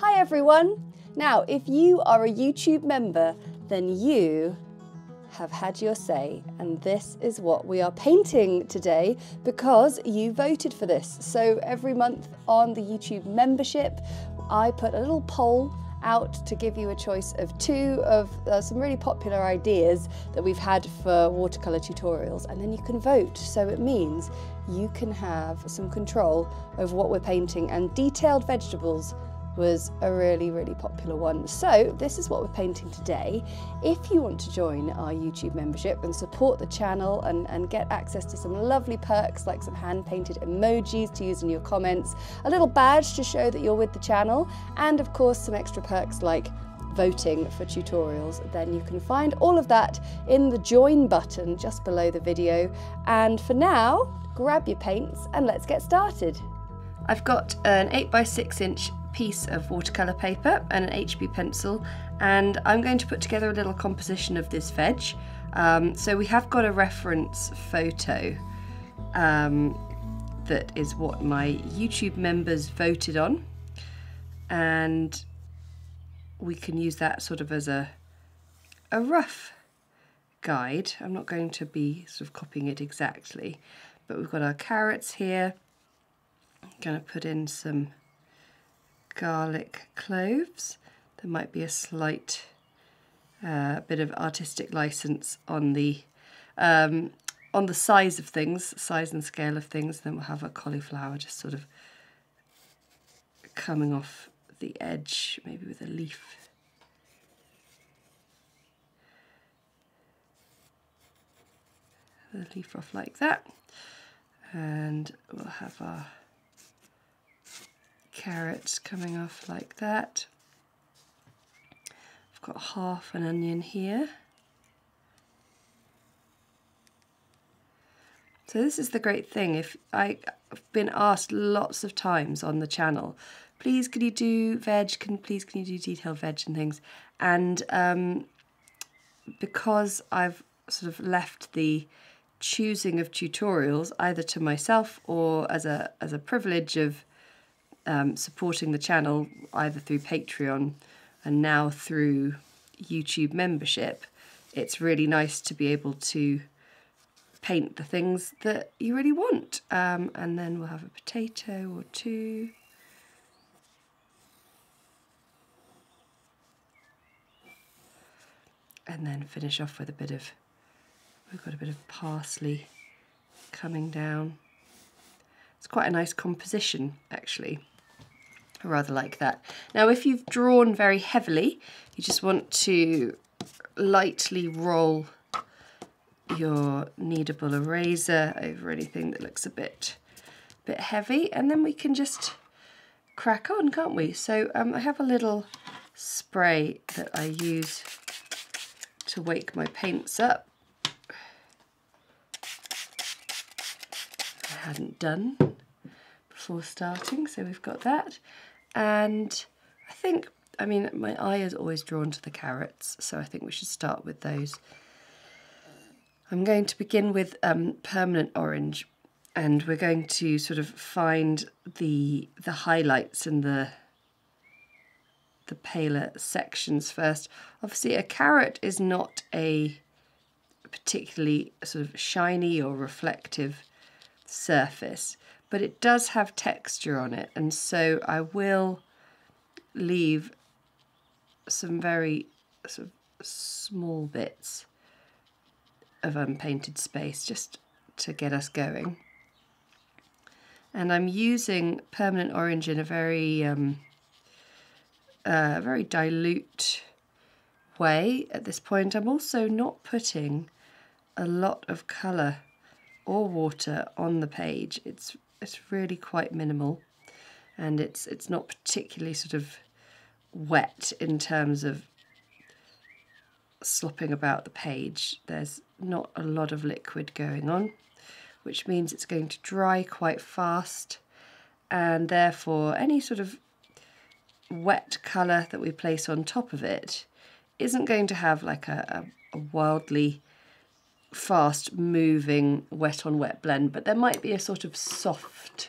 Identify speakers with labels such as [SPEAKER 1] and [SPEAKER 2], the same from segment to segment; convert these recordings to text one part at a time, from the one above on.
[SPEAKER 1] Hi everyone! Now, if you are a YouTube member, then you have had your say, and this is what we are painting today because you voted for this. So every month on the YouTube membership, I put a little poll out to give you a choice of two of some really popular ideas that we've had for watercolour tutorials, and then you can vote. So it means you can have some control over what we're painting, and detailed vegetables was a really popular one. So this is what we're painting today. If you want to join our YouTube membership and support the channel and get access to some lovely perks like some hand-painted emojis to use in your comments, a little badge to show that you're with the channel, and of course some extra perks like voting for tutorials, then you can find all of that in the join button just below the video. And for now, grab your paints and let's get started. I've got an 8x6" piece of watercolour paper and an HB pencil, and I'm going to put together a little composition of this veg. So we have got a reference photo that is what my YouTube members voted on, and we can use that sort of as a rough guide. I'm not going to be sort of copying it exactly, but we've got our carrots here. I'm going to put in some garlic cloves. There might be a slight bit of artistic license on the size of things, size and scale of things. Then we'll have a cauliflower just sort of coming off the edge, maybe with a leaf. The leaf off like that, and we'll have our carrots coming off like that. I've got half an onion here. So this is the great thing. If I've been asked lots of times on the channel, please can you do veg, please can you do detailed veg and things, and because I've sort of left the choosing of tutorials either to myself or as a privilege of supporting the channel either through Patreon and now through YouTube membership, it's really nice to be able to paint the things that you really want. And then we'll have a potato or two. And then finish off with we've got a bit of parsley coming down. It's quite a nice composition actually. I rather like that. Now if you've drawn very heavily, you just want to lightly roll your kneadable eraser over anything that looks a bit heavy, and then we can just crack on, can't we? So I have a little spray that I use to wake my paints up. I hadn't done before starting, so we've got that. And I mean, my eye is always drawn to the carrots, so I think we should start with those. I'm going to begin with permanent orange, and we're going to sort of find the highlights and the paler sections first. Obviously, a carrot is not a particularly sort of shiny or reflective surface, but it does have texture on it, and so I will leave some very sort of small bits of unpainted space just to get us going. And I'm using permanent orange in a very very dilute way at this point. I'm also not putting a lot of colour or water on the page. It's really quite minimal, and it's not particularly sort of wet in terms of slopping about the page. There's not a lot of liquid going on, which means it's going to dry quite fast, and therefore any sort of wet colour that we place on top of it isn't going to have like a wildly fast moving wet on wet blend, but there might be a sort of soft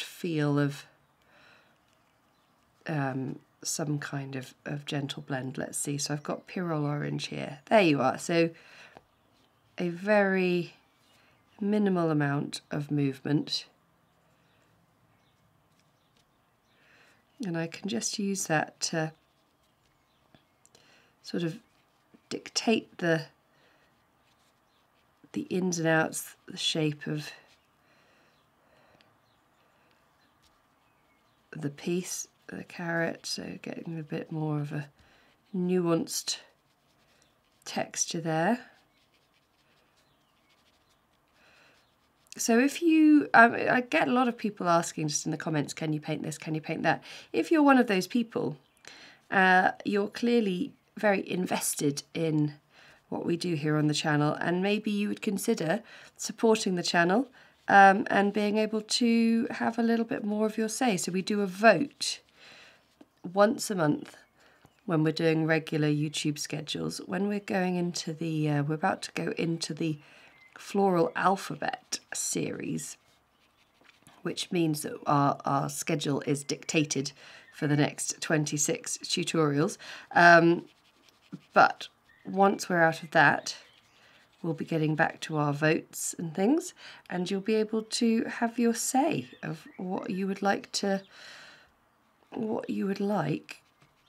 [SPEAKER 1] feel of
[SPEAKER 2] some kind of gentle blend. Let's see. So I've got Pyrrole Orange here. There you are. So a very minimal amount of movement. And I can just use that to sort of dictate the ins and outs, the shape of the piece, the carrot, so getting a bit more of a nuanced texture there. So if you, I get a lot of people asking just in the comments, can you paint this, can you paint that? If you're one of those people, you're clearly very invested in what we do here on the channel, and maybe you would consider supporting the channel and being able to have a little bit more of your say. So we do a vote once a month when we're doing regular YouTube schedules. When we're going into the, we're about to go into the Floral Alphabet series, which means that our schedule is dictated for the next 26 tutorials. But once we're out of that, we'll be getting back to our votes and things, and you'll be able to have your say of what you would like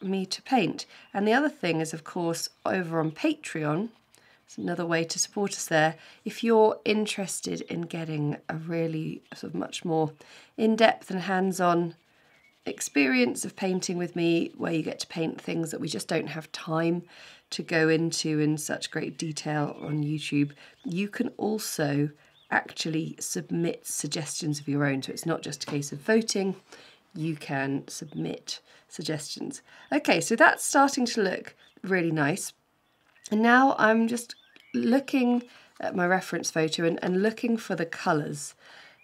[SPEAKER 2] me to paint. And the other thing is, of course, over on Patreon, it's another way to support us there. If you're interested in getting a really sort of much more in-depth and hands-on experience of painting with me, where you get to paint things that we just don't have time to go into in such great detail on YouTube, you can also actually submit suggestions of your own. So it's not just a case of voting, you can submit suggestions. Okay, so that's starting to look really nice. And now I'm just looking at my reference photo and looking for the colours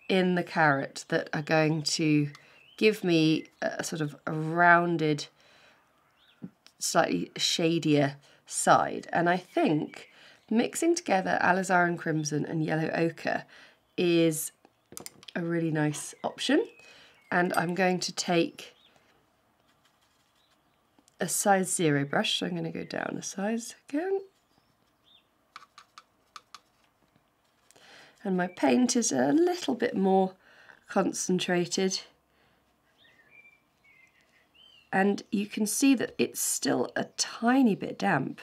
[SPEAKER 2] in the carrot that are going to give me a sort of a rounded, slightly shadier side. And I think mixing together alizarin crimson and yellow ochre is a really nice option. And I'm going to take a size 0 brush, so I'm going to go down a size again. And my paint is a little bit more concentrated. And you can see that it's still a tiny bit damp.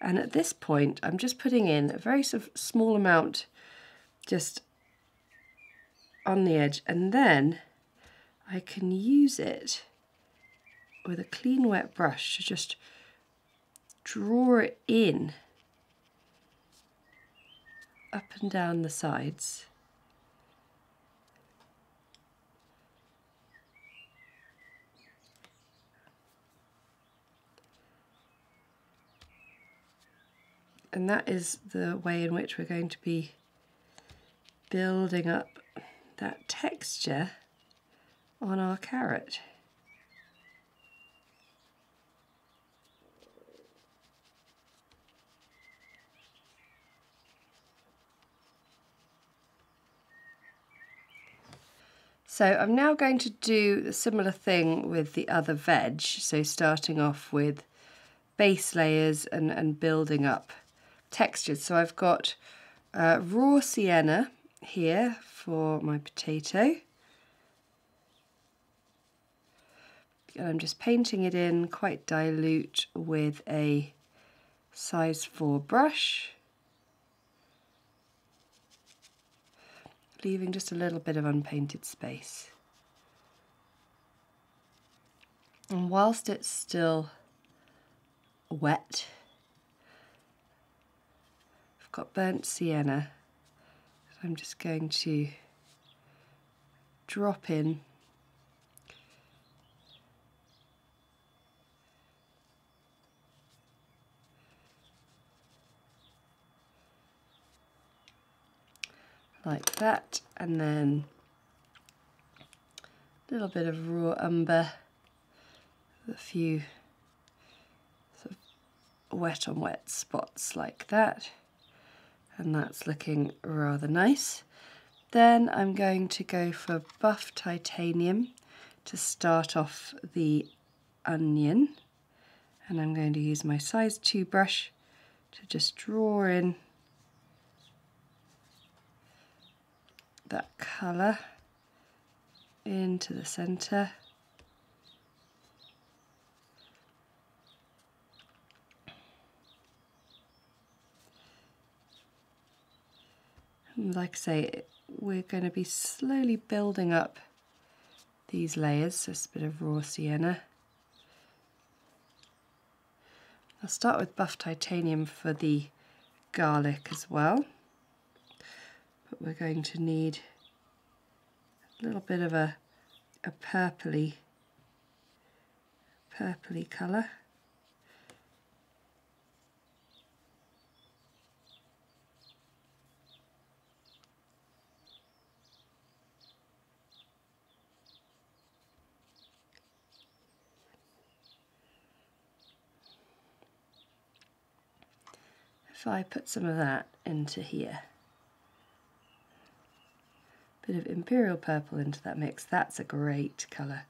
[SPEAKER 2] And at this point, I'm just putting in a very sort of small amount just on the edge, and then I can use it with a clean wet brush to just draw it in up and down the sides. And that is the way in which we're going to be building up that texture on our carrot. So I'm now going to do a similar thing with the other veg, so starting off with base layers and building up textures. So I've got raw sienna here for my potato. And I'm just painting it in quite dilute with a size 4 brush, leaving just a little bit of unpainted space. And whilst it's still wet, I've got burnt sienna, so I'm just going to drop in like that, and then a little bit of raw umber, a few sort of wet on wet spots like that, and that's looking rather nice. Then I'm going to go for buff titanium to start off the onion, and I'm going to use my size 2 brush to just draw in that colour into the centre. And like I say, we're going to be slowly building up these layers, so it's a bit of raw sienna. I'll start with buff titanium for the garlic as well, but we're going to need a little bit of a purpley colour. If I put some of that into here, bit of imperial purple into that mix, that's a great colour.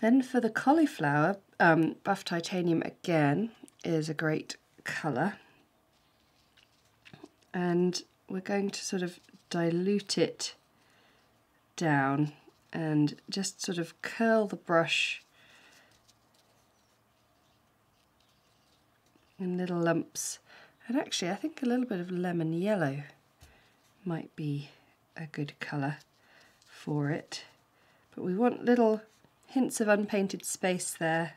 [SPEAKER 2] Then for the cauliflower, buff titanium again is a great colour, and we're going to sort of dilute it down and just sort of curl the brush in little lumps. And actually I think a little bit of lemon yellow might be a good colour for it, but we want little hints of unpainted space there.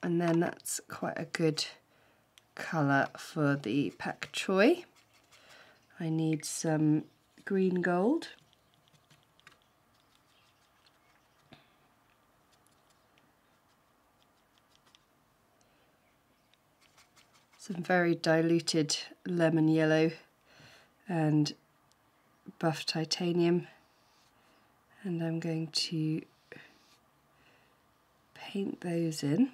[SPEAKER 2] And then that's quite a good colour for the pak choi. I need some green gold. Some very diluted lemon yellow and buff titanium, and I'm going to paint those in.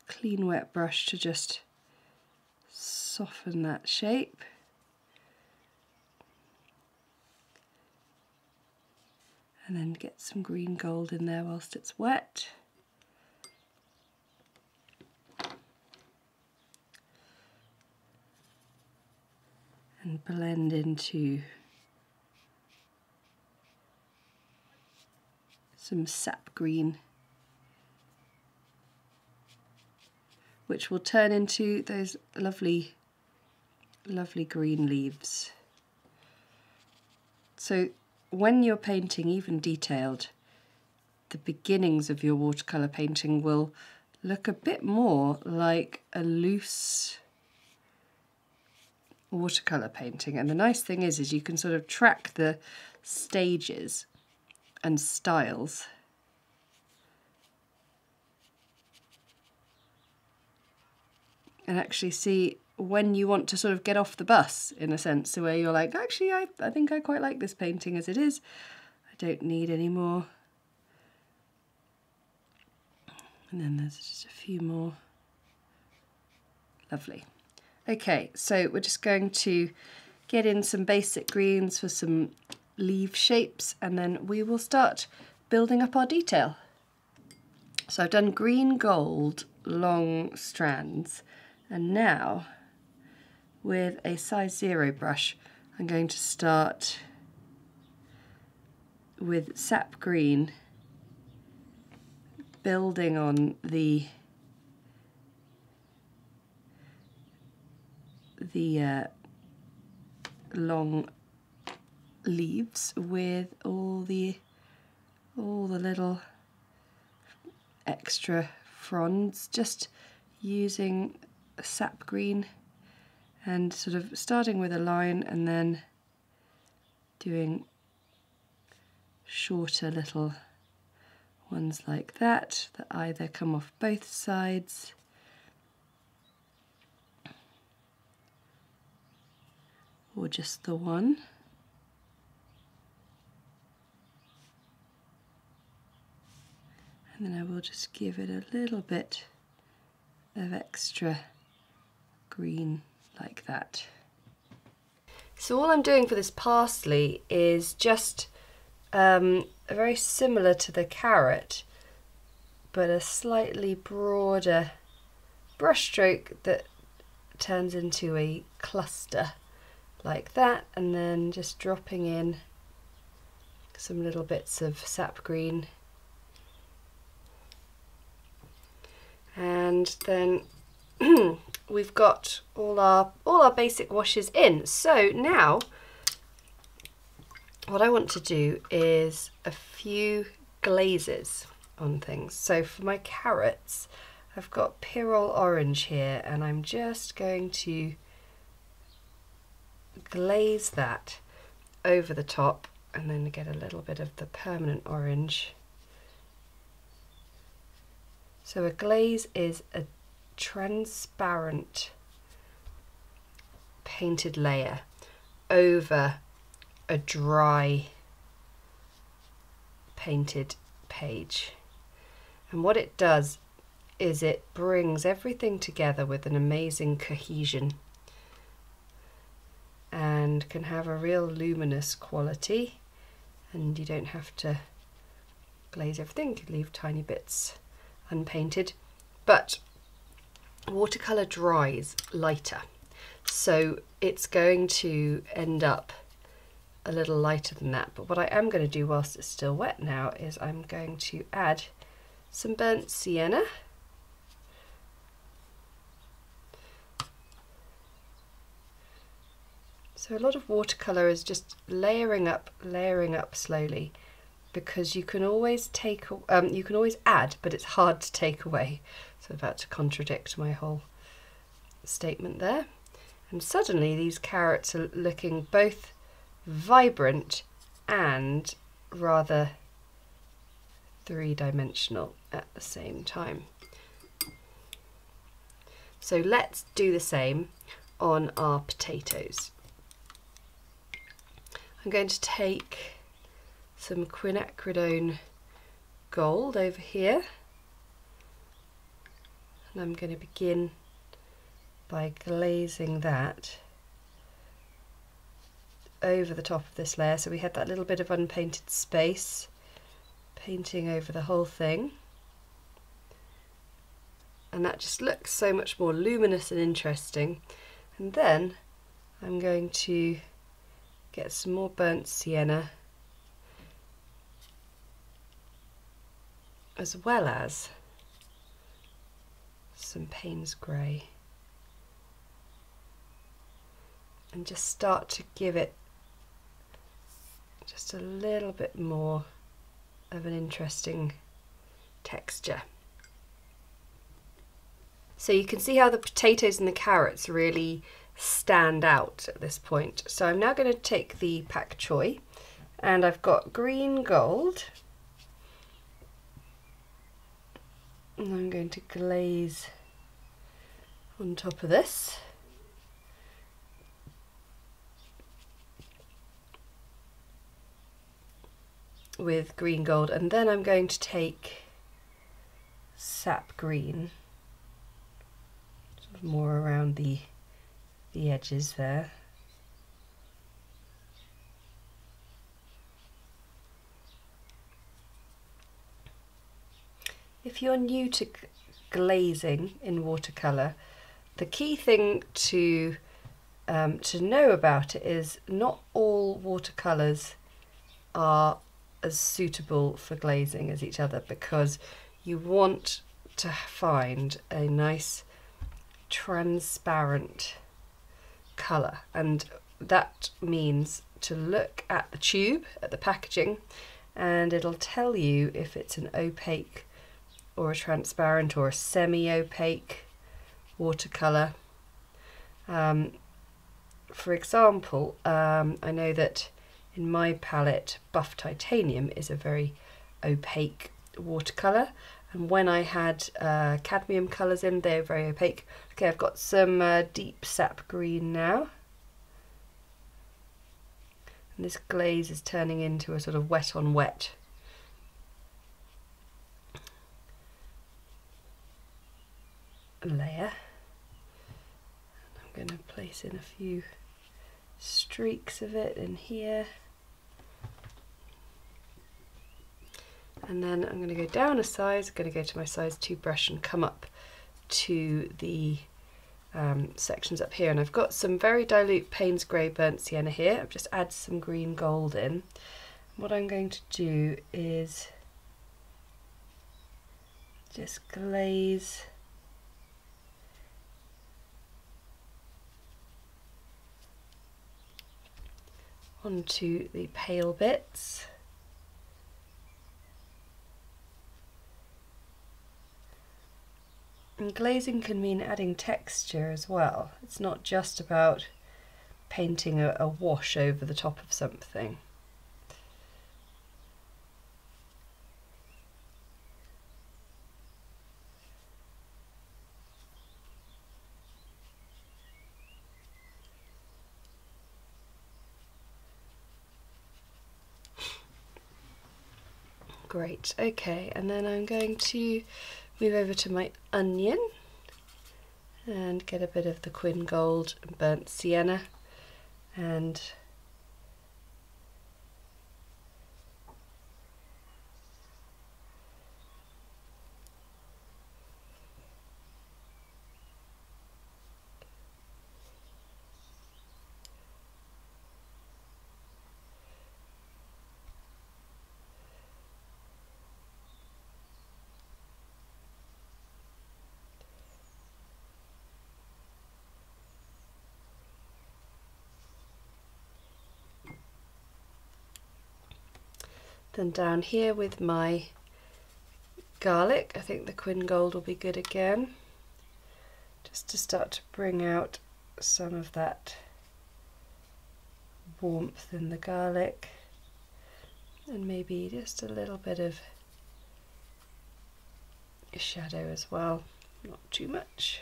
[SPEAKER 2] Clean wet brush to just soften that shape. And then get some green gold in there whilst it's wet. And blend into some sap green, which will turn into those lovely, lovely green leaves. So when you're painting, even detailed, the beginnings of your watercolour painting will look a bit more like a loose watercolour painting. And the nice thing is you can sort of track the stages and styles. And actually see when you want to sort of get off the bus, in a sense, so where you're like, actually, I think I quite like this painting as it is. I don't need any more. And then there's just a few more. Lovely. Okay, so we're just going to get in some basic greens for some leaf shapes, and then we will start building up our detail. So I've done green gold long strands, and now with a size 0 brush I'm going to start with sap green, building on the long leaves with all the little extra fronds, just using a sap green and sort of starting with a line and then doing shorter little ones like that either come off both sides or just the one. And then I will just give it a little bit of extra green like that. So all I'm doing for this parsley is just very similar to the carrot, but a slightly broader brushstroke that turns into a cluster like that, and then just dropping in some little bits of sap green. And then we've got all our basic washes in. So now what I want to do is a few glazes on things. So for my carrots, I've got Pyrrol orange here, and I'm just going to glaze that over the top and then get a little bit of the permanent orange. So a glaze is a transparent painted layer over a dry painted page. And what it does is it brings everything together with an amazing cohesion and can have a real luminous quality, and you don't have to glaze everything, you can leave tiny bits unpainted. But watercolour dries lighter, so it's going to end up a little lighter than that. But what I am going to do whilst it's still wet now is I'm going to add some burnt sienna. So a lot of watercolour is just layering up slowly, because you can always you can always add, but it's hard to take away. So I'm about to contradict my whole statement there. And suddenly these carrots are looking both vibrant and rather three-dimensional at the same time. So let's do the same on our potatoes. I'm going to take some quinacridone gold over here, and I'm going to begin by glazing that over the top of this layer. So we had that little bit of unpainted space, painting over the whole thing, and that just looks so much more luminous and interesting. And then I'm going to get some more burnt sienna, as well as some Payne's grey, and just start to give it just a little bit more of an interesting texture. So you can see how the potatoes and the carrots really stand out at this point. So I'm now going to take the pak choi, and I've got green gold, and I'm going to glaze on top of this. With green gold, and then I'm going to take sap green, sort of more around the edges there. If you're new to glazing in watercolour, the key thing to know about it is not all watercolours are as suitable for glazing as each other, because you want to find a nice transparent colour, and that means to look at the tube, at the packaging, and it'll tell you if it's an opaque or a transparent or a semi-opaque watercolour. For example, I know that in my palette, Buff Titanium is a very opaque watercolour, and when I had cadmium colours in, they're very opaque. Okay, I've got some deep sap green now. And this glaze is turning into a sort of wet on wet. Layer. I'm going to place in a few streaks of it in here. And then I'm going to go down a size, I'm going to go to my size 2 brush and come up to the sections up here, and I've got some very dilute Payne's Grey Burnt Sienna here. I've just added some green gold in. What I'm going to do is just glaze onto the pale bits. And glazing can mean adding texture as well. It's not just about painting a wash over the top of something. Great, okay, and then I'm going to move over to my onion and get a bit of the Quin Gold and Burnt Sienna, and then down here with my garlic, I think the Quin Gold will be good again, just to start to bring out some of that warmth in the garlic, and maybe just a little bit of shadow as well, not too much.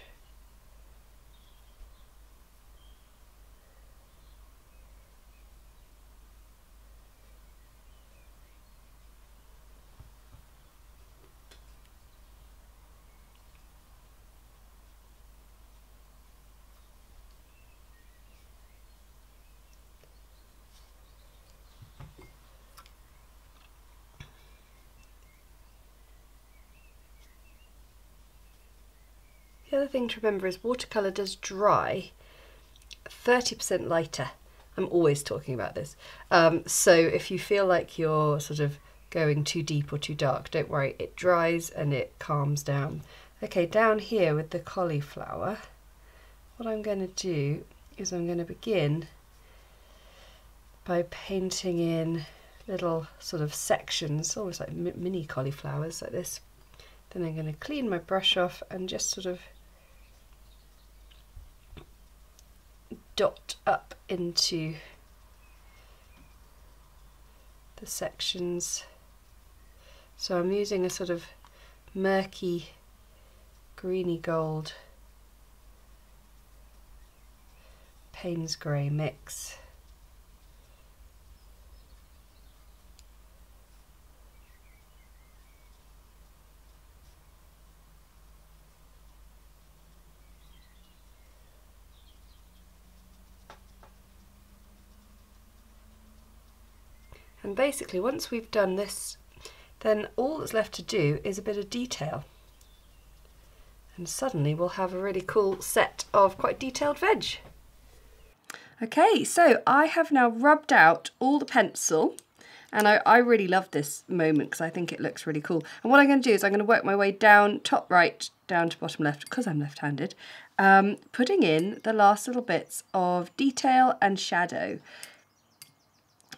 [SPEAKER 2] The other thing to remember is watercolour does dry 30% lighter. I'm always talking about this. So if you feel like you're sort of going too deep or too dark, don't worry, it dries and it calms down. Okay, down here with the cauliflower, what I'm going to do is I'm going to begin by painting in little sort of sections, almost like mini cauliflowers like this. Then I'm going to clean my brush off and just sort of dot up into the sections. So I'm using a sort of murky greeny gold Payne's Grey mix. And basically once we've done this, then all that's left to do is a bit of detail. And suddenly we'll have a really cool set of quite detailed veg. Okay, so I have now rubbed out all the pencil, and I really love this moment because I think it looks really cool. And what I'm going to do is I'm going to work my way down top right, down to bottom left, because I'm left-handed, putting in the last little bits of detail and shadow.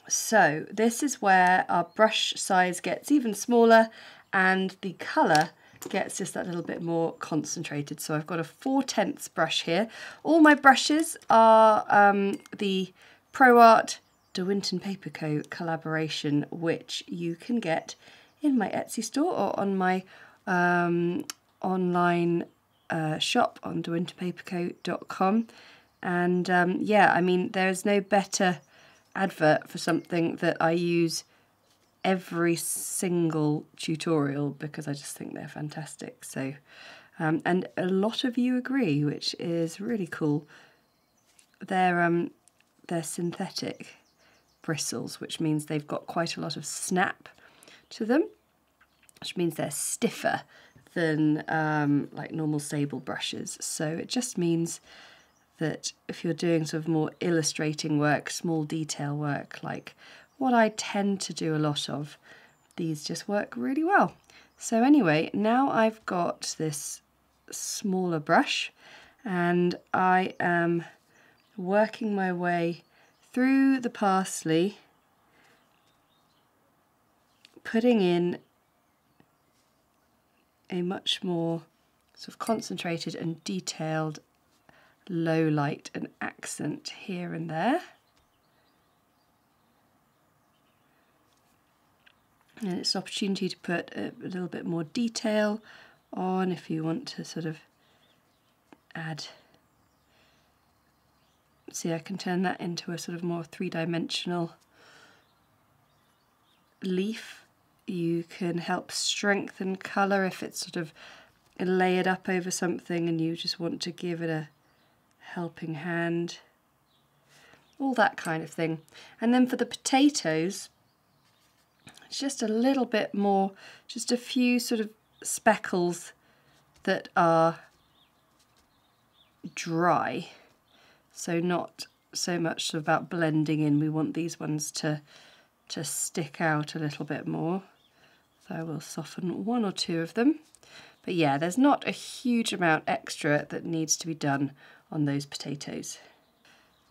[SPEAKER 2] So this is where our brush size gets even smaller and the colour gets just that little bit more concentrated. So I've got a 4/10 brush here. All my brushes are the ProArt de Winton Paper Co collaboration, which you can get in my Etsy store or on my online shop on dewintonpaperco.com. And yeah, I mean, there's no better advert for something that I use every single tutorial because I just think they're fantastic. So and a lot of you agree, which is really cool. They're synthetic bristles, which means they've got quite a lot of snap to them, which means they're stiffer than like normal sable brushes. So it just means that if you're doing sort of more illustrating work, small detail work, like what I tend to do a lot of, these just work really well. So anyway, now I've got this smaller brush and I am working my way through the parsley, putting in a much more sort of concentrated and detailed low light and accent here and there. And it's an opportunity to put a little bit more detail on if you want to sort of add. See, I can turn that into a sort of more three-dimensional leaf. You can help strengthen colour if it's sort of layered up over something and you just want to give it a helping hand. All that kind of thing. And then for the potatoes, it's just a little bit more, just a few sort of speckles that are dry. So not so much about blending in. We want these ones to stick out a little bit more. So I will soften one or two of them. But yeah, there's not a huge amount extra that needs to be done on those potatoes.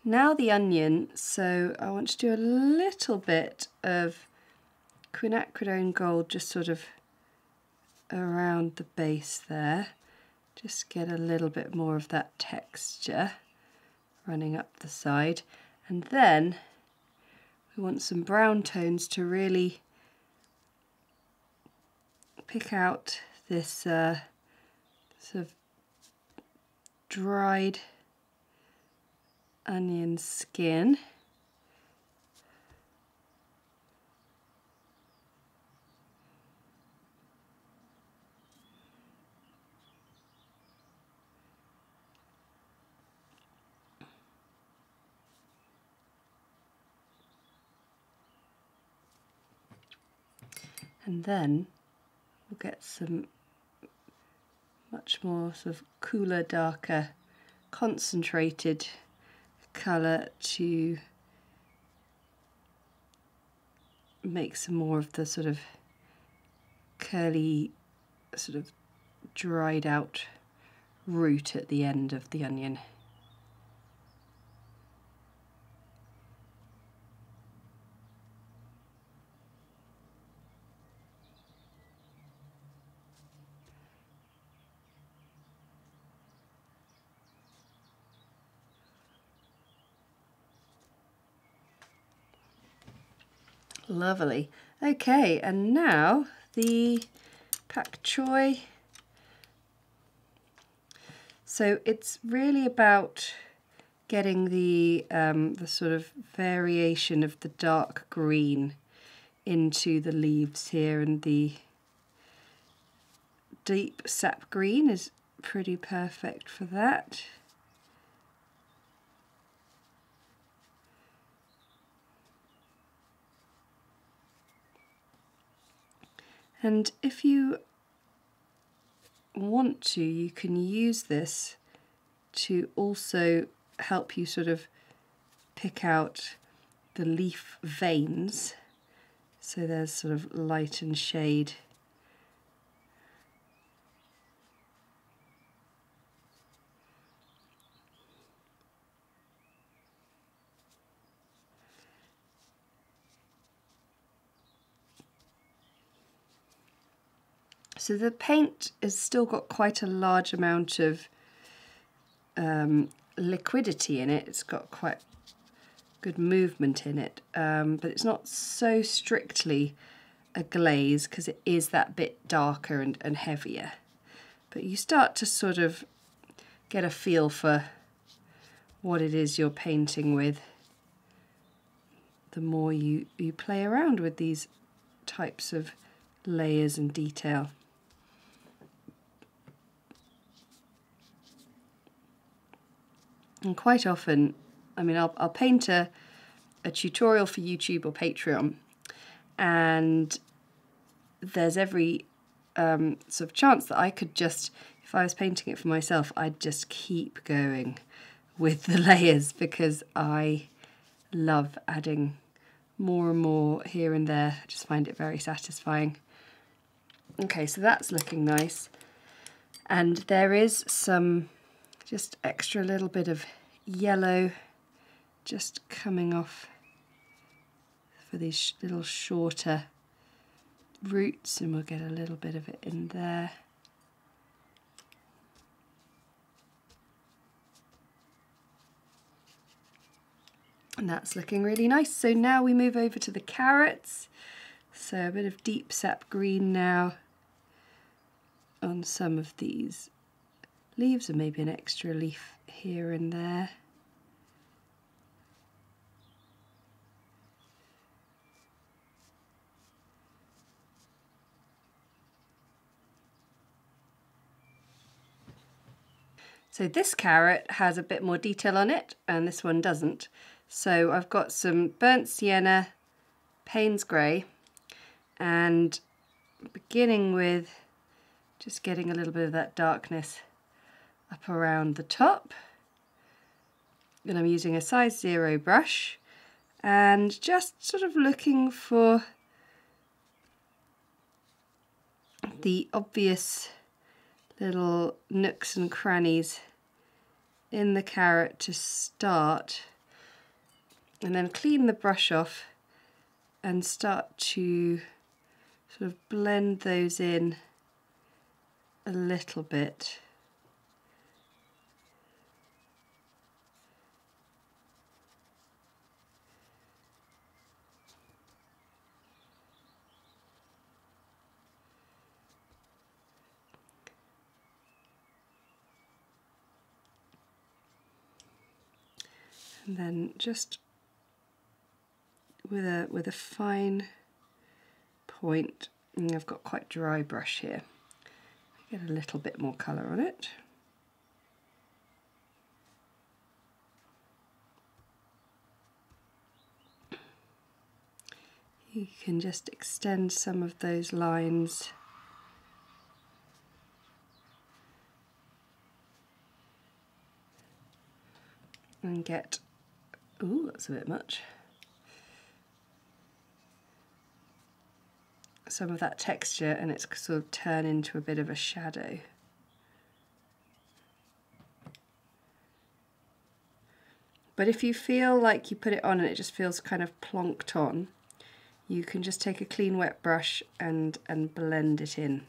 [SPEAKER 2] Now the onion. So I want to do a little bit of quinacridone gold just sort of around the base there. Just get a little bit more of that texture running up the side. And then we want some brown tones to really pick out this sort of dried onion skin. And then we'll get some much more sort of cooler, darker, concentrated colour to make some more of the sort of curly, sort of dried out root at the end of the onion. Lovely. Okay, and now the pak choi. So it's really about getting the sort of variation of the dark green into the leaves here, and the deep sap green is pretty perfect for that. And if you want to, you can use this to also help you sort of pick out the leaf veins. So there's sort of light and shade. So the paint has still got quite a large amount of liquidity in it. It's got quite good movement in it, but it's not so strictly a glaze because it is that bit darker and heavier. But you start to sort of get a feel for what it is you're painting with the more you play around with these types of layers and detail. And quite often, I mean, I'll paint a tutorial for YouTube or Patreon, and there's every sort of chance that I could just, if I was painting it for myself, I'd just keep going with the layers because I love adding more and more here and there. I just find it very satisfying. Okay, so that's looking nice. And there is some just extra little bit of yellow just coming off for these little shorter roots, and we'll get a little bit of it in there. And that's looking really nice. So now we move over to the carrots. So a bit of deep sap green now on some of these leaves, and maybe an extra leaf here and there. So this carrot has a bit more detail on it and this one doesn't. So I've got some burnt sienna, Payne's grey, and beginning with just getting a little bit of that darkness up around the top. And I'm using a size 0 brush and just sort of looking for the obvious little nooks and crannies in the carrot to start, and then clean the brush off and start to sort of blend those in a little bit. And then just with a fine point, and I've got quite dry brush here, get a little bit more colour on it. You can just extend some of those lines and get, ooh, that's a bit much, some of that texture, and it's sort of turn into a bit of a shadow. But if you feel like you put it on and it just feels kind of plonked on, you can just take a clean wet brush and blend it in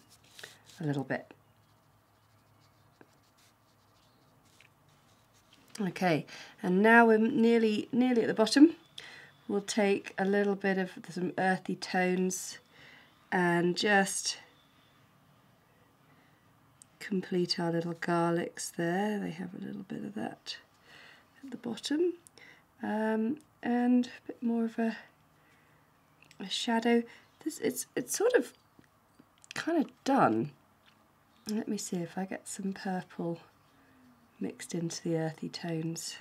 [SPEAKER 2] a little bit. Okay, and now we're nearly at the bottom. We'll take a little bit of some earthy tones and just complete our little garlics there. They have a little bit of that at the bottom, and a bit more of a shadow. It's sort of kind of done. Let me see if I get some purple mixed into the earthy tones.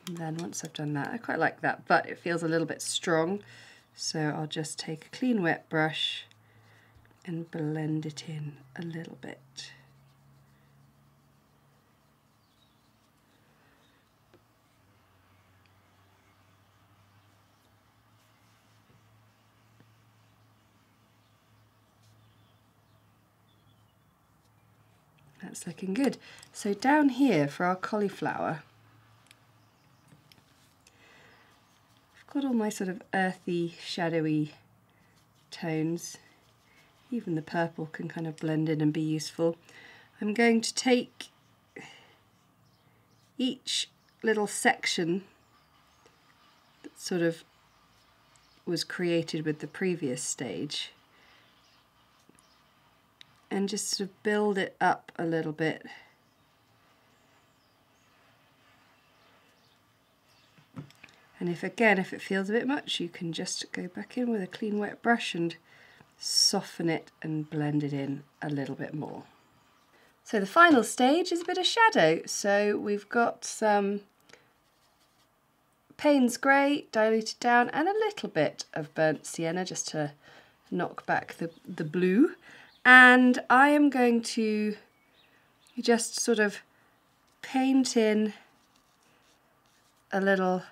[SPEAKER 2] And then once I've done that, I quite like that, but it feels a little bit strong, so I'll just take a clean wet brush and blend it in a little bit. That's looking good. So down here for our cauliflower, I've got all my sort of earthy, shadowy tones. Even the purple can kind of blend in and be useful. I'm going to take each little section that sort of was created with the previous stage and just sort of build it up a little bit. And if it feels a bit much, you can just go back in with a clean wet brush and soften it and blend it in a little bit more. So the final stage is a bit of shadow. So we've got some Payne's grey diluted down and a little bit of burnt sienna just to knock back the blue. And I am going to just sort of paint in a little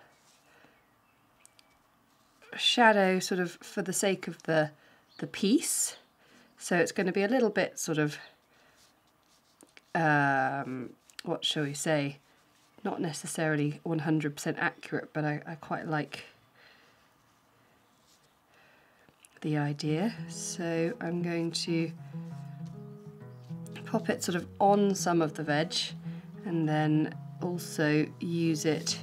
[SPEAKER 2] shadow sort of for the sake of the piece. So it's going to be a little bit sort of, what shall we say, not necessarily 100% accurate, but I quite like the idea. So I'm going to pop it sort of on some of the veg and then also use it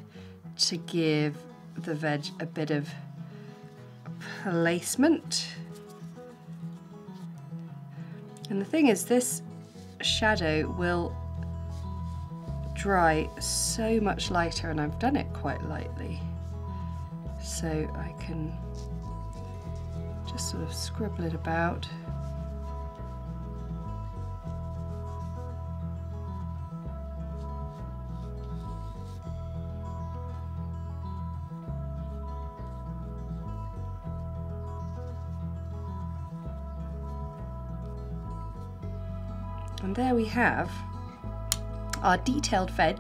[SPEAKER 2] to give the veg a bit of placement. And the thing is, this shadow will dry so much lighter, and I've done it quite lightly, so I can just sort of scribble it about. And there we have our detailed veg.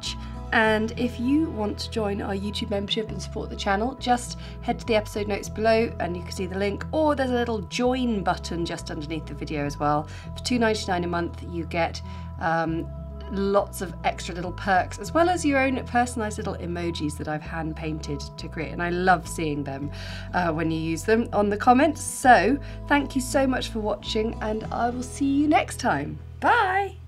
[SPEAKER 2] And if you want to join our YouTube membership and support the channel, just head to the episode notes below and you can see the link, or there's a little join button just underneath the video as well. For $2.99 a month you get lots of extra little perks, as well as your own personalised little emojis that I've hand painted to create, and I love seeing them when you use them on the comments. So thank you so much for watching, and I will see you next time. Bye!